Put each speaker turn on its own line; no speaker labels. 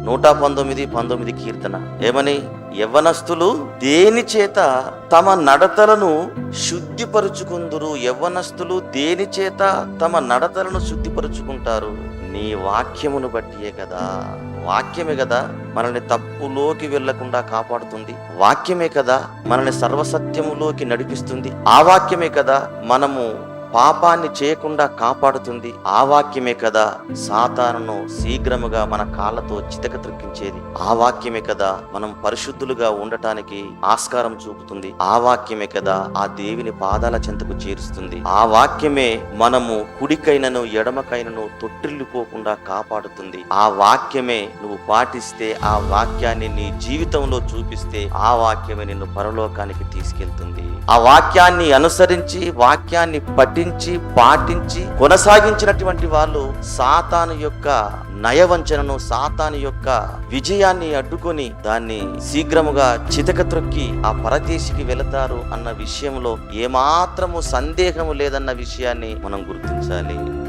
119:19 కీర్తన ఏమని? యవ్వనస్తులు దేని చేత తమ నడతలను శుద్ధిపరుచుకుందురు? యవ్వనస్తులు దేని చేత తమ నడతలను శుద్ధిపరుచుకుంటారు? నీ వాక్యమును బట్టియే కదా. వాక్యమే కదా మనల్ని తప్పులోకి వెళ్లకుండా కాపాడుతుంది. వాక్యమే కదా మనల్ని సర్వసత్యములోకి నడిపిస్తుంది. ఆ వాక్యమే కదా మనము పాపాన్ని చేయకుండా కాపాడుతుంది. ఆ వాక్యమే కదా సాతానును శీఘ్రముగా మన కాళ్ళతో చితక త్రొక్కించేది. ఆ వాక్యమే కదా మనం పరిశుద్ధులుగా ఉండటానికి ఆస్కారం చూపుతుంది. ఆ వాక్యమే కదా ఆ దేవుని పాదాల చెంతకు చేరుస్తుంది. ఆ వాక్యమే మనము కుడికైనను ఎడమకైనను తొట్టిల్లిపోకుండా కాపాడుతుంది. ఆ వాక్యమే నువ్వు పాటిస్తే, ఆ వాక్యాన్ని నీ జీవితంలో చూపిస్తే, ఆ వాక్యమే నిన్ను పరలోకానికి తీసుకెళ్తుంది. ఆ వాక్యాన్ని అనుసరించి, వాక్యాన్ని పఠించి, పాటించి కొనసాగించినటువంటి వాళ్ళు సాతాను యొక్క నయవంచనను, సాతాను యొక్క విజయాన్ని అడ్డుకొని దాన్ని శీఘ్రముగా చితక త్రొక్కి ఆ పరదేశికి వెళతారు అన్న విషయంలో ఏమాత్రము సందేహము లేదన్న విషయాన్ని మనం గుర్తించాలి.